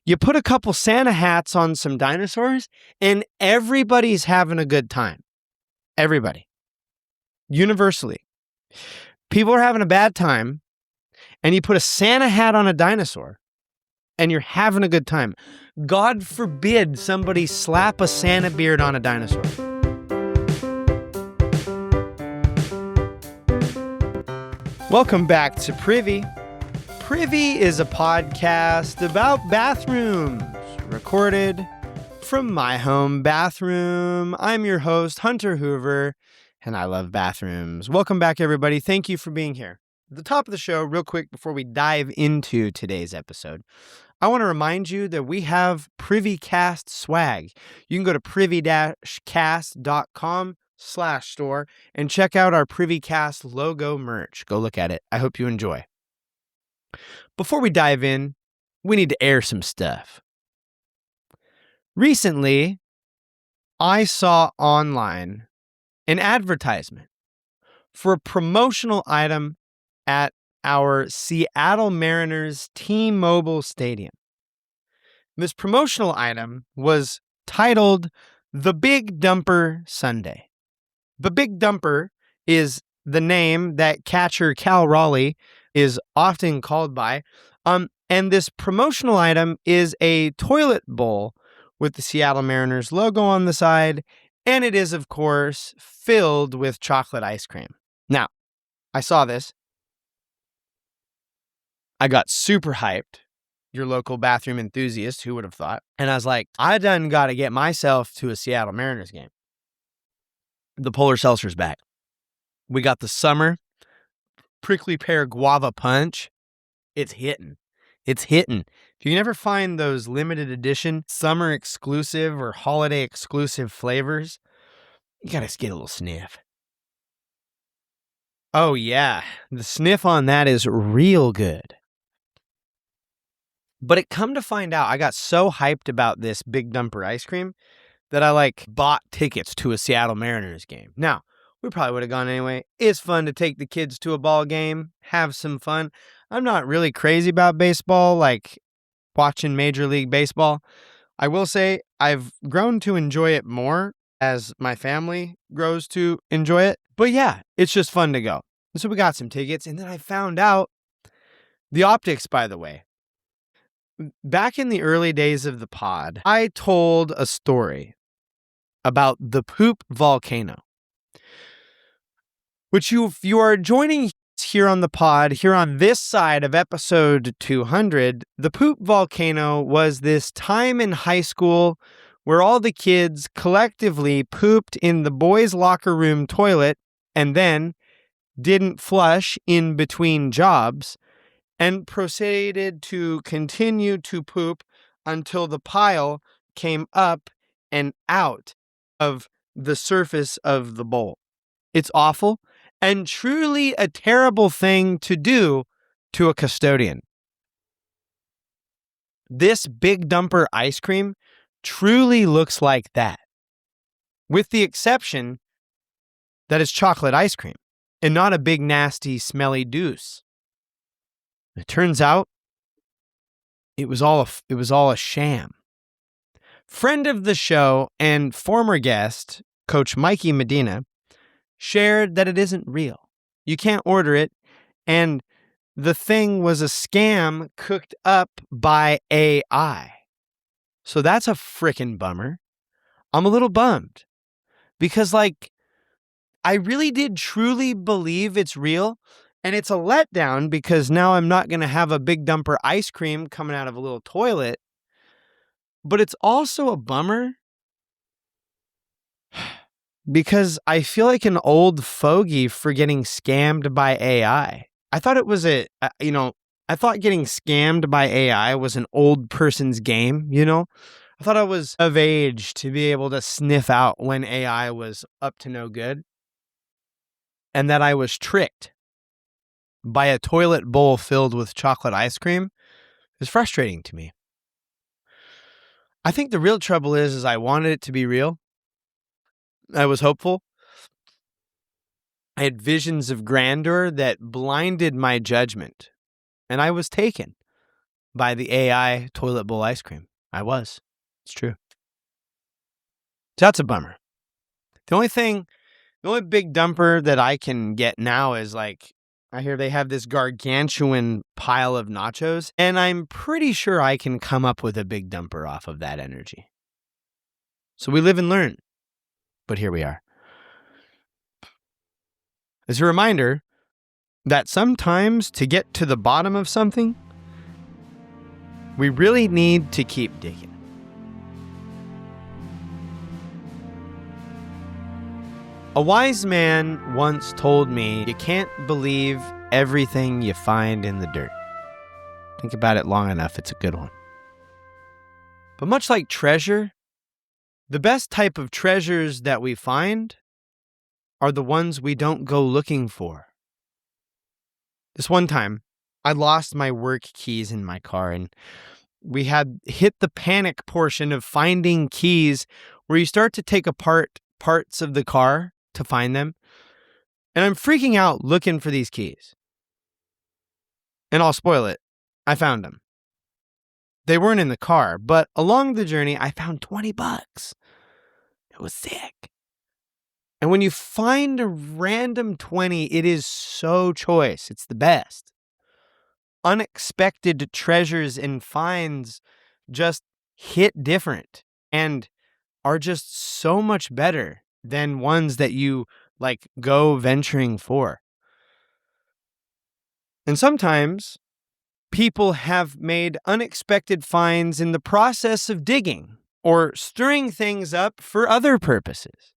You put a couple Santa hats on some dinosaurs, and everybody's having a good time. Everybody. Universally. People are having a bad time, and you put a Santa hat on a dinosaur, and you're having a good time. God forbid somebody slap a Santa beard on a dinosaur. Welcome back to Privy. Privy is a podcast about bathrooms, recorded from my home bathroom. I'm your host, Hunter Hoover, and I love bathrooms. Welcome back, everybody. Thank you for being here. At the top of the show, real quick, before we dive into today's episode, I want to remind you that we have PrivyCast swag. You can go to privy-cast.com/store and check out our PrivyCast logo merch. Go look at it. I hope you enjoy. Before we dive in, we need to air some stuff. Recently, I saw online an advertisement for a promotional item at our Seattle Mariners T-Mobile Stadium. This promotional item was titled The Big Dumper Sundae. The Big Dumper is the name that catcher Cal Raleigh is often called by. And this promotional item is a toilet bowl with the Seattle Mariners logo on the side, and it is, of course, filled with chocolate ice cream. Now, I saw this. I got super hyped. Your local bathroom enthusiast, who would have thought? And I was like, I done got to get myself to a Seattle Mariners game. The Polar Seltzer's back. We got the summer prickly pear guava punch. It's hitting. It's hitting. If you can ever find those limited edition summer exclusive or holiday exclusive flavors, you got to get a little sniff. Oh yeah, the sniff on that is real good. But it come to find out, I got so hyped about this Big Dumper ice cream that I bought tickets to a Seattle Mariners game. Now, we probably would have gone anyway. It's fun to take the kids to a ball game, have some fun. I'm not really crazy about baseball, like watching Major League Baseball. I will say I've grown to enjoy it more as my family grows to enjoy it. But yeah, it's just fun to go. So we got some tickets, and then I found out the optics, by the way. Back in the early days of the pod, I told a story about the poop volcano, which if you are joining here on the pod, here on this side of episode 200, the poop volcano was this time in high school where all the kids collectively pooped in the boys' locker room toilet and then didn't flush in between jobs and proceeded to continue to poop until the pile came up and out of the surface of the bowl. It's awful and truly a terrible thing to do to a custodian. This Big Dumper ice cream truly looks like that, with the exception that it's chocolate ice cream and not a big, nasty, smelly deuce. It turns out it was all a sham. Friend of the show and former guest, Coach Mikey Medina, shared that it isn't real. You can't order it, and the thing was a scam cooked up by AI. So that's a frickin' bummer. I'm a little bummed because I really did truly believe it's real. And it's a letdown because now I'm not going to have a Big Dumper ice cream coming out of a little toilet. But it's also a bummer because I feel like an old fogey for getting scammed by AI. I thought it was I thought getting scammed by AI was an old person's game, I thought I was of age to be able to sniff out when AI was up to no good. And that I was tricked by a toilet bowl filled with chocolate ice cream is frustrating to me. I think the real trouble is I wanted it to be real. I was hopeful. I had visions of grandeur that blinded my judgment, and I was taken by the AI toilet bowl ice cream. I was. It's true. So that's a bummer. The only big dumper that I can get now is like, I hear they have this gargantuan pile of nachos, and I'm pretty sure I can come up with a big dumper off of that energy. So we live and learn. But here we are. As a reminder that sometimes to get to the bottom of something, we really need to keep digging. A wise man once told me, you can't believe everything you find in the dirt. Think about it long enough, it's a good one. But much like treasure, the best type of treasures that we find are the ones we don't go looking for. This one time, I lost my work keys in my car, and we had hit the panic portion of finding keys where you start to take apart parts of the car to find them. And I'm freaking out looking for these keys. And I'll spoil it. I found them. They weren't in the car, but along the journey, I found $20. It was sick. And when you find a random 20, it is so choice. It's the best. Unexpected treasures and finds just hit different and are just so much better than ones that you like go venturing for. And sometimes people have made unexpected finds in the process of digging or stirring things up for other purposes.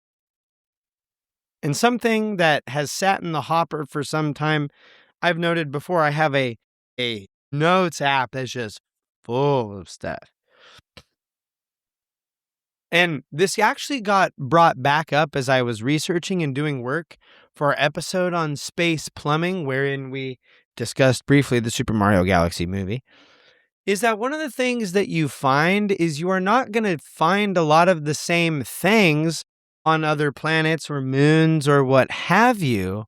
And something that has sat in the hopper for some time, I've noted before, I have a notes app that's just full of stuff. And this actually got brought back up as I was researching and doing work for our episode on space plumbing, wherein we discussed briefly the Super Mario Galaxy movie, is that one of the things that you find is you are not going to find a lot of the same things on other planets or moons or what have you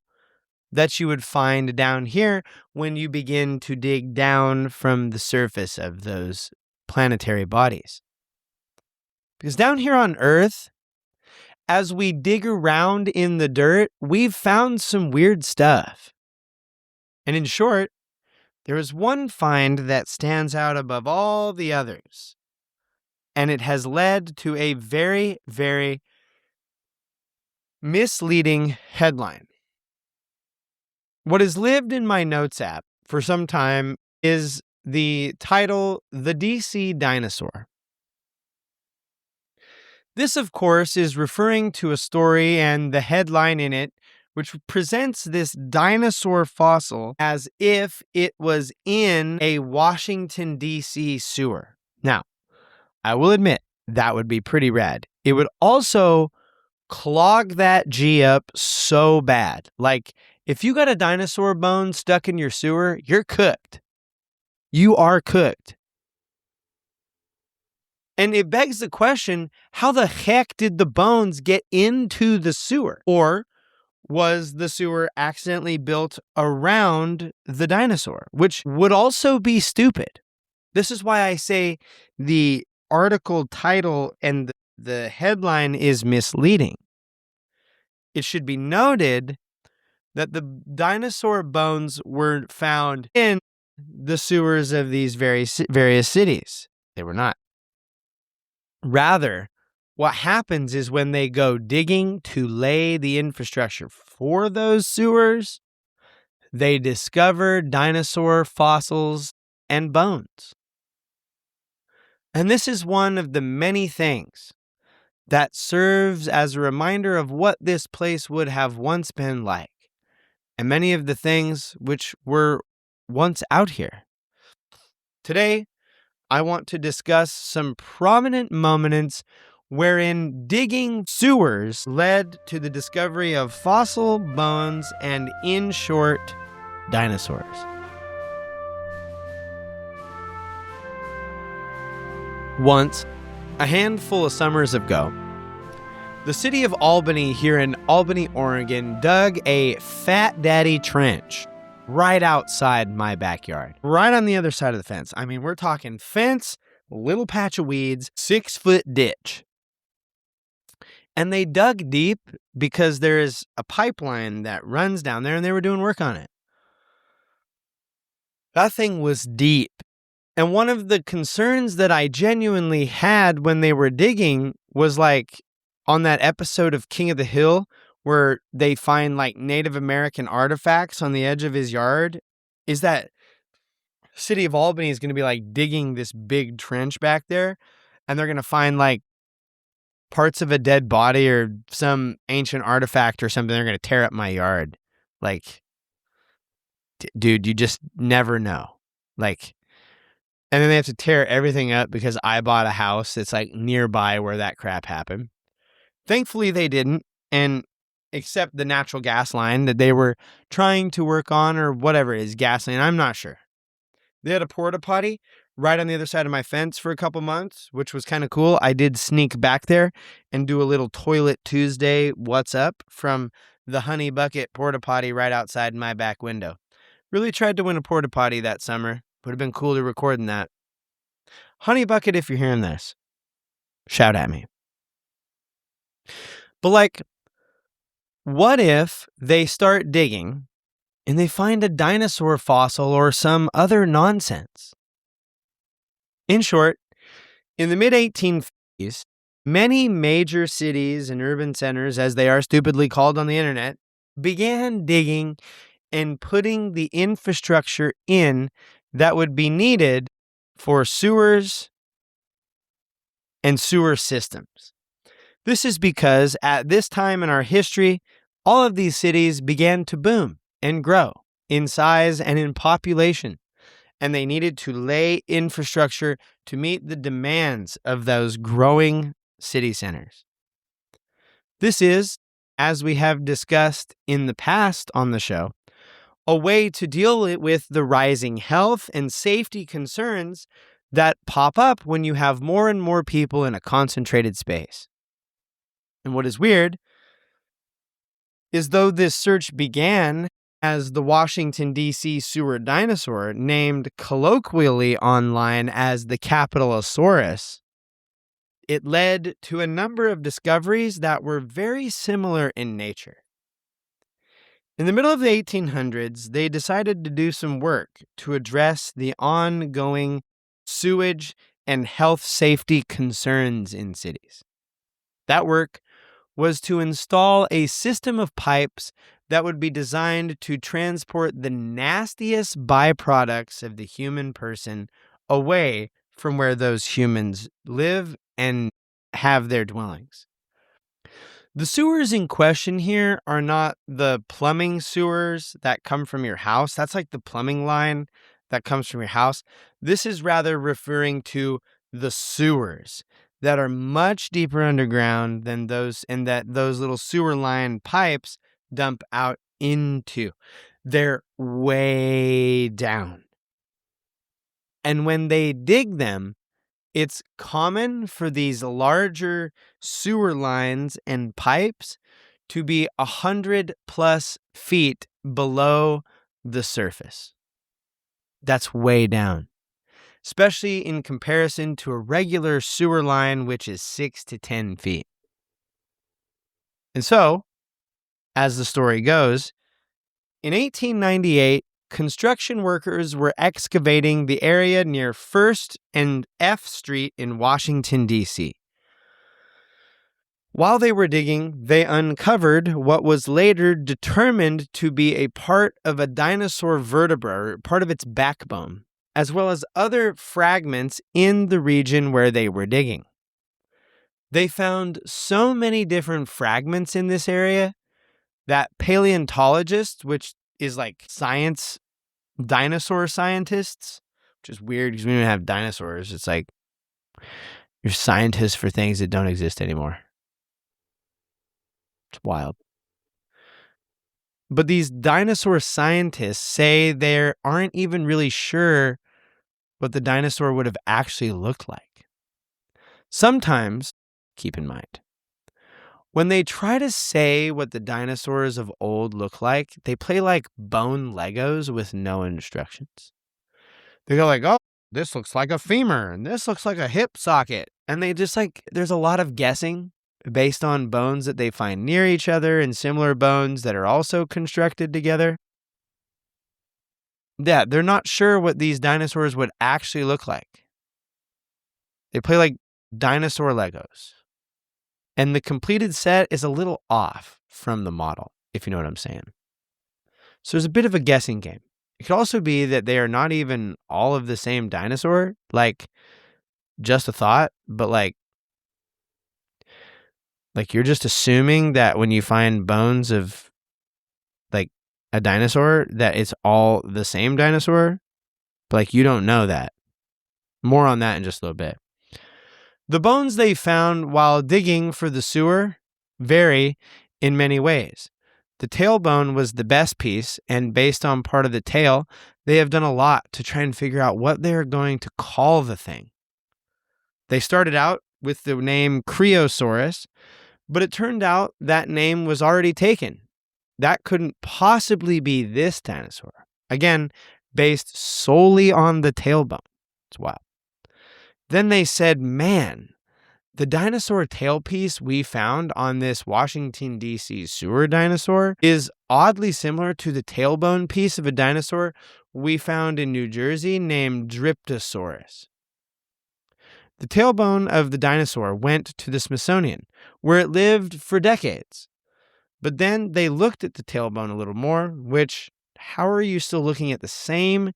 that you would find down here when you begin to dig down from the surface of those planetary bodies. Because down here on Earth, as we dig around in the dirt, we've found some weird stuff. And in short, there is one find that stands out above all the others. And it has led to a very, very misleading headline. What has lived in my notes app for some time is the title, The DC Dinosaur. This, of course, is referring to a story and the headline in it, which presents this dinosaur fossil as if it was in a Washington, D.C. sewer. Now, I will admit, that would be pretty rad. It would also clog that G up so bad. Like, if you got a dinosaur bone stuck in your sewer, you're cooked. You are cooked. And it begs the question, how the heck did the bones get into the sewer? Or was the sewer accidentally built around the dinosaur, which would also be stupid. This is why I say the article title and the headline is misleading. It should be noted that the dinosaur bones were found in the sewers of these various cities. They were not. Rather, what happens is when they go digging to lay the infrastructure for those sewers, they discover dinosaur fossils and bones. And this is one of the many things that serves as a reminder of what this place would have once been like, and many of the things which were once out here. Today, I want to discuss some prominent moments wherein digging sewers led to the discovery of fossil bones and, in short, dinosaurs. Once, a handful of summers ago, the city of Albany here in Albany, Oregon, dug a Fat Daddy Trench right outside my backyard, right on the other side of the fence. I mean, we're talking fence, little patch of weeds, 6-foot ditch. And they dug deep because there is a pipeline that runs down there and they were doing work on it. That thing was deep. And one of the concerns that I genuinely had when they were digging was like on that episode of King of the Hill where they find like Native American artifacts on the edge of his yard, is that city of Albany is going to be like digging this big trench back there and they're going to find like parts of a dead body or some ancient artifact or something. They're going to tear up my yard. Like, dude, you just never know. Like, and then they have to tear everything up because I bought a house that's like nearby where that crap happened. Thankfully, they didn't. And except the natural gas line that they were trying to work on or whatever it is, gas line, I'm not sure. They had a porta potty right on the other side of my fence for a couple months, which was kind of cool. I did sneak back there and do a little Toilet Tuesday what's up from the Honey Bucket porta potty right outside my back window. Really tried to win a porta potty that summer. Would have been cool to recording that. Honey Bucket, if you're hearing this, shout at me. But like, what if they start digging and they find a dinosaur fossil or some other nonsense? In short, in the mid-1850s, many major cities and urban centers, as they are stupidly called on the internet, began digging and putting the infrastructure in that would be needed for sewers and sewer systems. This is because at this time in our history, all of these cities began to boom and grow in size and in population, and they needed to lay infrastructure to meet the demands of those growing city centers. This is, as we have discussed in the past on the show, a way to deal with the rising health and safety concerns that pop up when you have more and more people in a concentrated space. And what is weird is though this search began as the Washington, D.C. sewer dinosaur, named colloquially online as the Capitalsaurus, it led to a number of discoveries that were very similar in nature. In the middle of the 1800s, they decided to do some work to address the ongoing sewage and health safety concerns in cities. That work was to install a system of pipes that would be designed to transport the nastiest byproducts of the human person away from where those humans live and have their dwellings. The sewers in question here are not the plumbing sewers that come from your house. That's like the plumbing line that comes from your house. This is rather referring to the sewers that are much deeper underground than those, and that those little sewer line pipes dump out into. They're way down. And when they dig them, it's common for these larger sewer lines and pipes to be 100+ feet below the surface. That's way down, especially in comparison to a regular sewer line, which is 6 to 10 feet. And so, as the story goes, in 1898, construction workers were excavating the area near 1st and F Street in Washington, D.C. While they were digging, they uncovered what was later determined to be a part of a dinosaur vertebra, or part of its backbone, as well as other fragments in the region where they were digging. They found so many different fragments in this area that paleontologists, which is like dinosaur scientists, which is weird because we don't have dinosaurs. It's like you're scientists for things that don't exist anymore. It's wild. But these dinosaur scientists say they aren't even really sure what the dinosaur would have actually looked like. Sometimes, keep in mind, When they try to say what the dinosaurs of old look like, they play like bone Legos with no instructions. They go like, oh, this looks like a femur and this looks like a hip socket. And they just there's a lot of guessing based on bones that they find near each other and similar bones that are also constructed together. Yeah, they're not sure what these dinosaurs would actually look like. They play like dinosaur Legos. And the completed set is a little off from the model, if you know what I'm saying. So there's a bit of a guessing game. It could also be that they are not even all of the same dinosaur, like just a thought, but like you're just assuming that when you find bones of like a dinosaur that it's all the same dinosaur, but like you don't know that. More on that in just a little bit. The bones they found while digging for the sewer vary in many ways. The tailbone was the best piece, and based on part of the tail, they have done a lot to try and figure out what they're going to call the thing. They started out with the name Creosaurus, but it turned out that name was already taken. That couldn't possibly be this dinosaur. Again, based solely on the tailbone. It's wild. Then they said, man, the dinosaur tailpiece we found on this Washington, D.C. sewer dinosaur is oddly similar to the tailbone piece of a dinosaur we found in New Jersey named Capitalsaurus. The tailbone of the dinosaur went to the Smithsonian, where it lived for decades. But then they looked at the tailbone a little more, which, how are you still looking at the same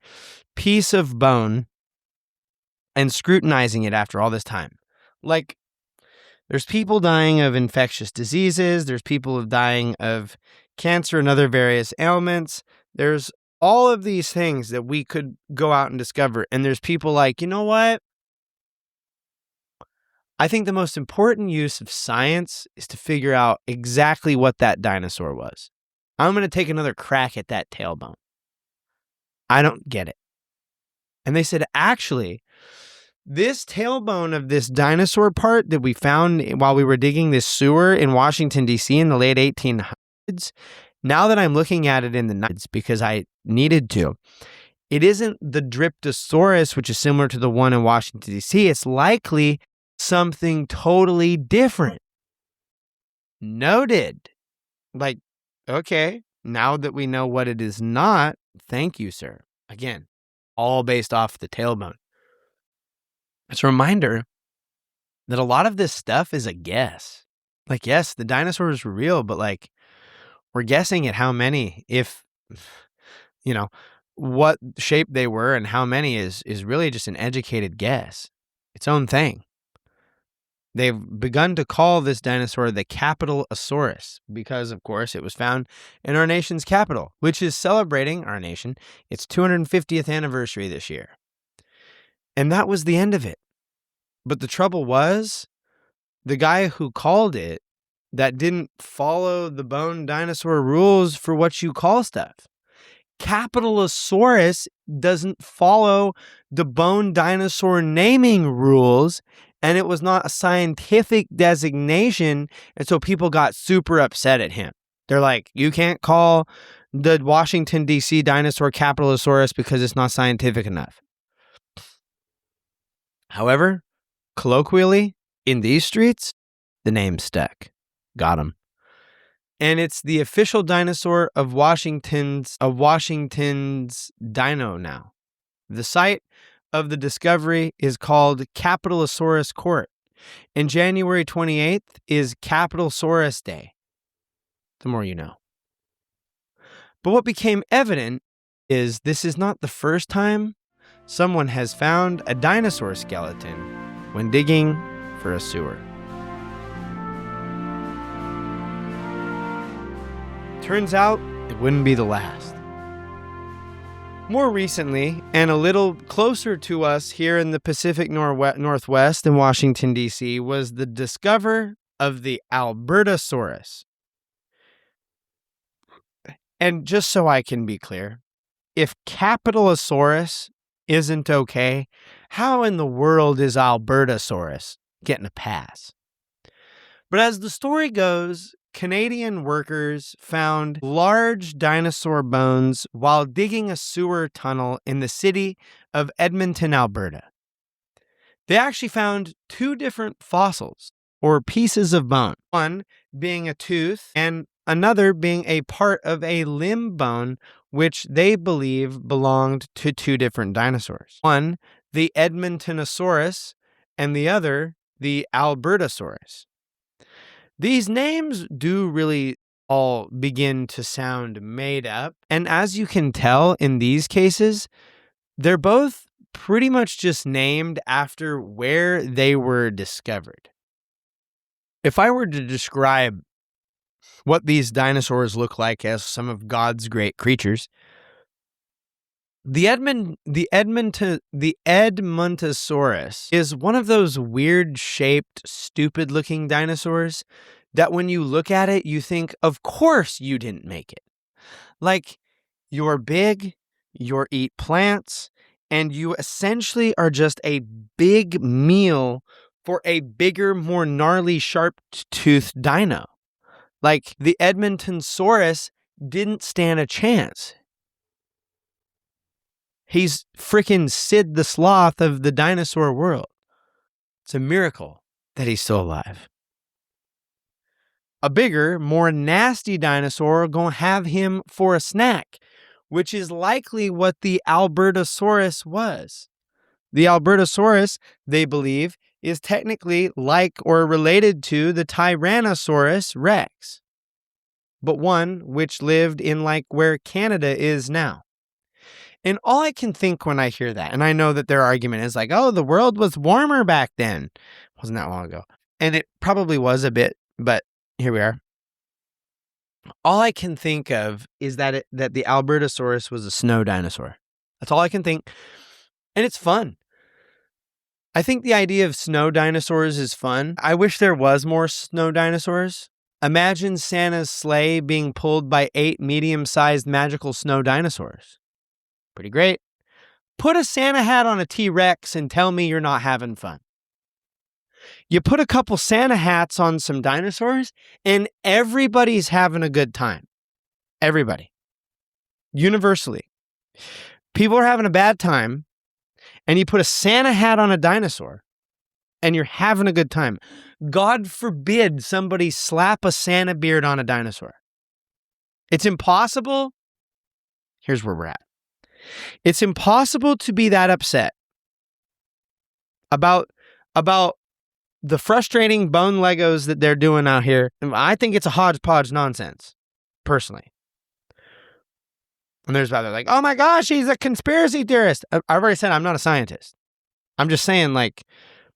piece of bone and scrutinizing it after all this time? Like, there's people dying of infectious diseases. There's people dying of cancer and other various ailments. There's all of these things that we could go out and discover. And there's people like, you know what? I think the most important use of science is to figure out exactly what that dinosaur was. I'm going to take another crack at that tailbone. I don't get it. And they said, actually, this tailbone of this dinosaur part that we found while we were digging this sewer in Washington, D.C. in the late 1800s, now that I'm looking at it in the 90s because I needed to, it isn't the Dryptosaurus, which is similar to the one in Washington, D.C. It's likely something totally different. Noted. Like, okay, now that we know what it is not, thank you, sir. Again, all based off the tailbone. It's a reminder that a lot of this stuff is a guess. Like, yes, the dinosaurs were real, but like, we're guessing at how many, if, you know, what shape they were and how many is really just an educated guess. Its own thing. They've begun to call this dinosaur the Capitalsaurus because, of course, it was found in our nation's capital, which is celebrating, our nation, its 250th anniversary this year. And that was the end of it. But the trouble was, the guy who called it that didn't follow the bone dinosaur rules for what you call stuff. Capitalsaurus doesn't follow the bone dinosaur naming rules, and it was not a scientific designation, and so people got super upset at him. They're like, you can't call the Washington, D.C. dinosaur Capitalsaurus because it's not scientific enough. However, colloquially, in these streets, the name stuck. Got him. And it's the official dinosaur of Washington's dino now. The site of the discovery is called Capitalsaurus Court. And January 28th is Capitalsaurus Day. The more you know. But what became evident is this is not the first time someone has found a dinosaur skeleton when digging for a sewer. Turns out it wouldn't be the last. More recently, and a little closer to us here in the Pacific Northwest in Washington, D.C., was the discovery of the Albertosaurus. And just so I can be clear, if Capitalosaurus isn't okay, how in the world is Albertosaurus getting a pass? But as the story goes, Canadian workers found large dinosaur bones while digging a sewer tunnel in the city of Edmonton, Alberta. They actually found two different fossils or pieces of bone, one being a tooth and another being a part of a limb bone, which they believe belonged to two different dinosaurs. One, the Edmontonosaurus, and the other, the Albertosaurus. These names do really all begin to sound made up. And as you can tell in these cases, they're both pretty much just named after where they were discovered. If I were to describe what these dinosaurs look like as some of God's great creatures, the Edmontosaurus is one of those weird-shaped, stupid-looking dinosaurs that when you look at it, you think, of course you didn't make it. Like, you're big, you eat plants, and you essentially are just a big meal for a bigger, more gnarly, sharp-toothed dino. Like, the Edmontosaurus didn't stand a chance. He's freaking Sid the Sloth of the dinosaur world. It's a miracle that he's still alive. A bigger, more nasty dinosaur gonna have him for a snack, which is likely what the Albertosaurus was. The Albertosaurus, they believe, is technically like or related to the Tyrannosaurus Rex, but one which lived in like where Canada is now. And all I can think when I hear that, and I know that their argument is like, oh, the world was warmer back then. Wasn't that long ago. And it probably was a bit, but here we are. All I can think of is that the Albertosaurus was a snow dinosaur. That's all I can think. And it's fun. I think the idea of snow dinosaurs is fun. I wish there was more snow dinosaurs. Imagine Santa's sleigh being pulled by 8 medium-sized magical snow dinosaurs. Pretty great. Put a Santa hat on a T-Rex and tell me you're not having fun. You put a couple Santa hats on some dinosaurs and everybody's having a good time. Everybody. Universally. People are having a bad time and you put a Santa hat on a dinosaur and you're having a good time. God forbid somebody slap a Santa beard on a dinosaur. It's impossible. Here's where we're at. It's impossible to be that upset about the frustrating bone Legos that they're doing out here. I think it's a hodgepodge nonsense, personally. And there's about like, oh my gosh, he's a conspiracy theorist. I've already said I'm not a scientist. I'm just saying, like,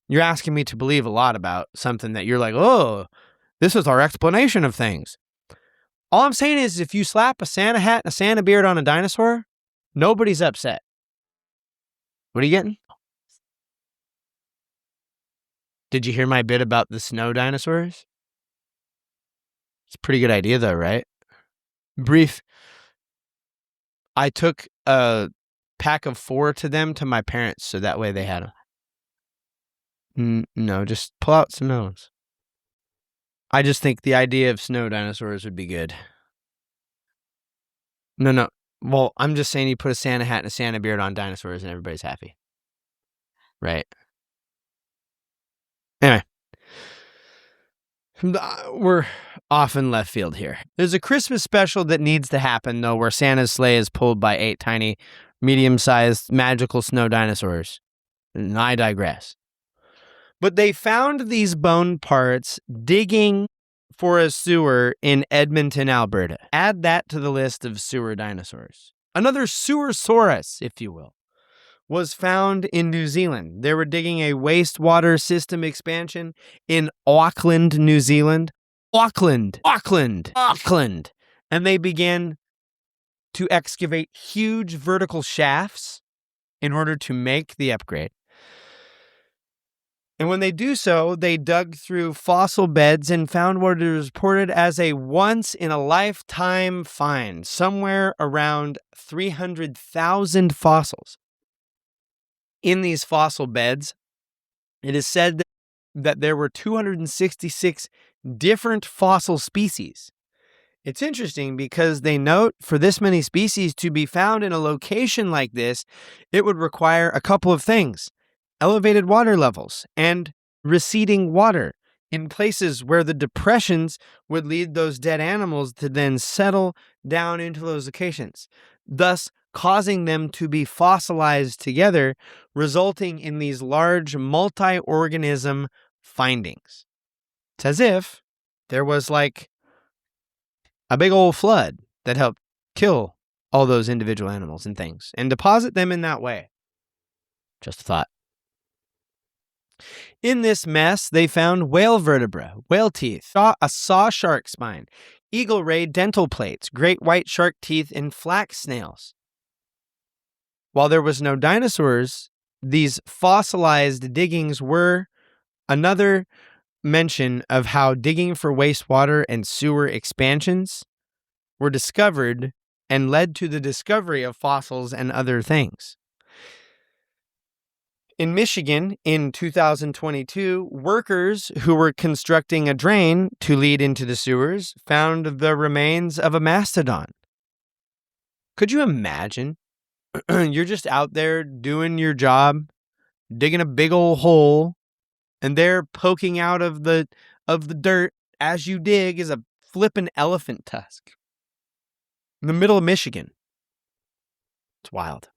you're asking me to believe a lot about something that you're like, oh, this is our explanation of things. All I'm saying is if you slap a Santa hat and a Santa beard on a dinosaur, nobody's upset. What are you getting? Did you hear my bit about the snow dinosaurs? It's a pretty good idea though, right? Brief. I took a pack of 4 to them to my parents so that way they had them. No, just pull out some nose. I just think the idea of snow dinosaurs would be good. No. Well, I'm just saying you put a Santa hat and a Santa beard on dinosaurs and everybody's happy. Right. Anyway. We're off in left field here. There's a Christmas special that needs to happen, though, where Santa's sleigh is pulled by 8 tiny, medium-sized, magical snow dinosaurs. And I digress. But they found these bone parts digging for a sewer in Edmonton, Alberta. Add that to the list of sewer dinosaurs. Another Sewersaurus, if you will, was found in New Zealand. They were digging a wastewater system expansion in Auckland, New Zealand. Auckland. And they began to excavate huge vertical shafts in order to make the upgrade. And when they do so, they dug through fossil beds and found what is reported as a once-in-a-lifetime find, somewhere around 300,000 fossils. In these fossil beds, it is said that there were 266 different fossil species. It's interesting because they note for this many species to be found in a location like this, it would require a couple of things: elevated water levels and receding water in places where the depressions would lead those dead animals to then settle down into those locations, thus causing them to be fossilized together, resulting in these large multi-organism findings. It's as if there was like a big old flood that helped kill all those individual animals and things and deposit them in that way. Just a thought. In this mess, they found whale vertebra, whale teeth, a saw shark spine, eagle ray dental plates, great white shark teeth, and flax snails. While there was no dinosaurs, these fossilized diggings were another mention of how digging for wastewater and sewer expansions were discovered and led to the discovery of fossils and other things. In Michigan, in 2022, workers who were constructing a drain to lead into the sewers found the remains of a mastodon. Could you imagine? You're just out there doing your job, digging a big old hole, and there poking out of the dirt as you dig is a flippin' elephant tusk. In the middle of Michigan. It's wild.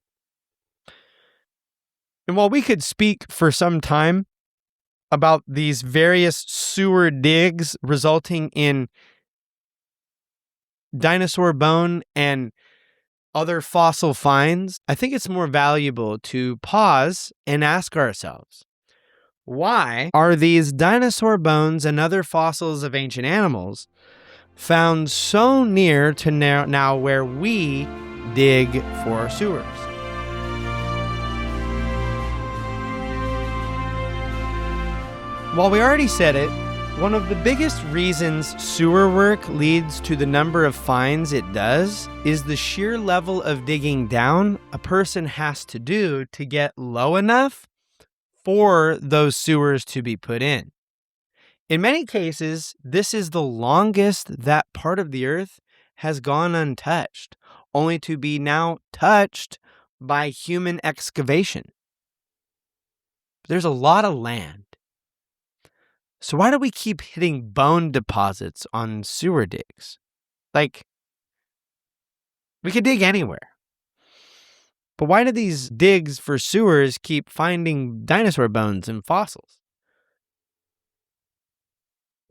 And while we could speak for some time about these various sewer digs resulting in dinosaur bone and other fossil finds, I think it's more valuable to pause and ask ourselves, why are these dinosaur bones and other fossils of ancient animals found so near to now where we dig for sewers? While we already said it, one of the biggest reasons sewer work leads to the number of finds it does is the sheer level of digging down a person has to do to get low enough for those sewers to be put in. In many cases, this is the longest that part of the earth has gone untouched, only to be now touched by human excavation. There's a lot of land. So why do we keep hitting bone deposits on sewer digs? Like, we could dig anywhere. But why do these digs for sewers keep finding dinosaur bones and fossils?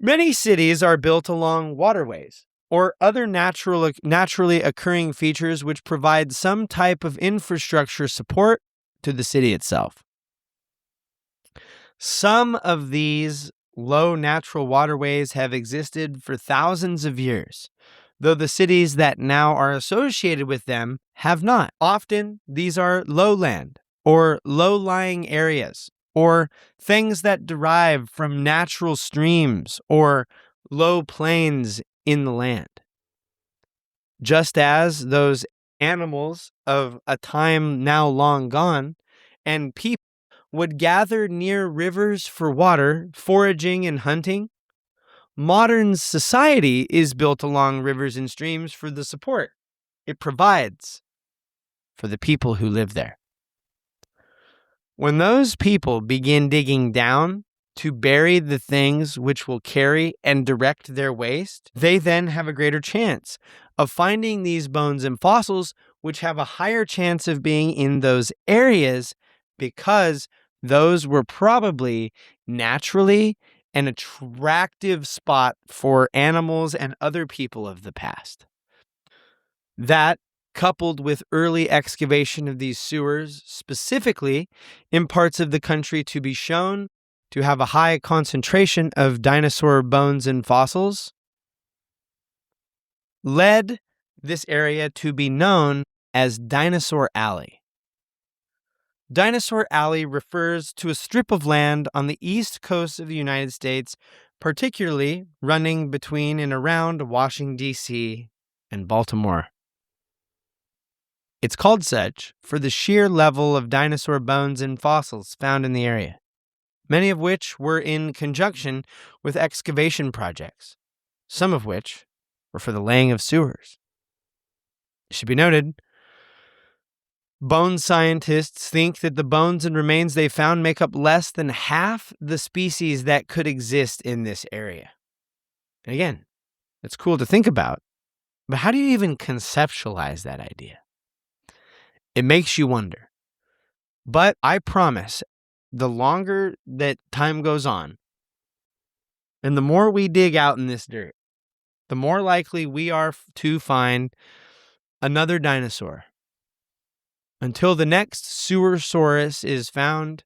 Many cities are built along waterways or other naturally occurring features which provide some type of infrastructure support to the city itself. Some of these low natural waterways have existed for thousands of years, though the cities that now are associated with them have not. Often, these are lowland or low-lying areas, or things that derive from natural streams or low plains in the land. Just as those animals of a time now long gone and people would gather near rivers for water, foraging and hunting, modern society is built along rivers and streams for the support it provides for the people who live there. When those people begin digging down to bury the things which will carry and direct their waste, they then have a greater chance of finding these bones and fossils, which have a higher chance of being in those areas because those were probably naturally an attractive spot for animals and other people of the past. That, coupled with early excavation of these sewers, specifically in parts of the country to be shown to have a high concentration of dinosaur bones and fossils, led this area to be known as Dinosaur Alley. Dinosaur Alley refers to a strip of land on the east coast of the United States, particularly running between and around Washington, D.C. and Baltimore. It's called such for the sheer level of dinosaur bones and fossils found in the area. many of which were in conjunction with excavation projects, some of which were for the laying of sewers. It should be noted, bone scientists think that the bones and remains they found make up less than half the species that could exist in this area. And again, it's cool to think about, but how do you even conceptualize that idea? It makes you wonder. But I promise, the longer that time goes on, and the more we dig out in this dirt, the more likely we are to find another dinosaur. Until the next Sewersaurus is found,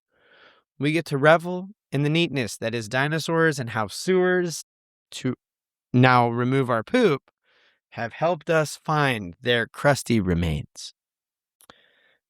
we get to revel in the neatness that is dinosaurs and how sewers, to now remove our poop, have helped us find their crusty remains.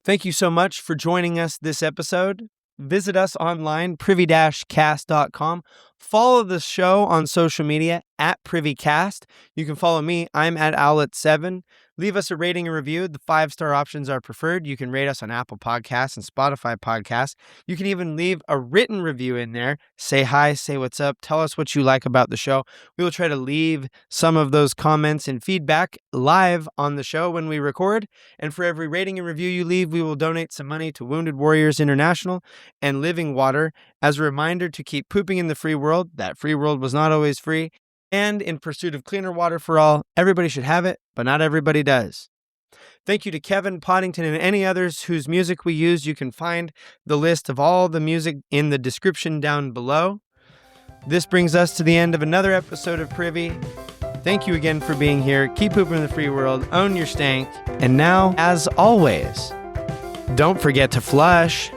Thank you so much for joining us this episode. Visit us online, privy-cast.com. Follow the show on social media at PrivyCast. You can follow me. I'm at Owlet7. Leave us a rating and review. The 5-star options are preferred. You can rate us on Apple Podcasts and Spotify Podcasts. You can even leave a written review in there. Say hi, say what's up. Tell us what you like about the show. We will try to leave some of those comments and feedback live on the show when we record. And for every rating and review you leave, we will donate some money to Wounded Warriors International and Living Water as a reminder to keep pooping in the free world. That free world was not always free. And in pursuit of cleaner water for all, everybody should have it, but not everybody does. Thank you to Kevin Poddington and any others whose music we used. You can find the list of all the music in the description down below. This brings us to the end of another episode of Privy. Thank you again for being here. Keep pooping in the free world. Own your stank. And now, as always, don't forget to flush.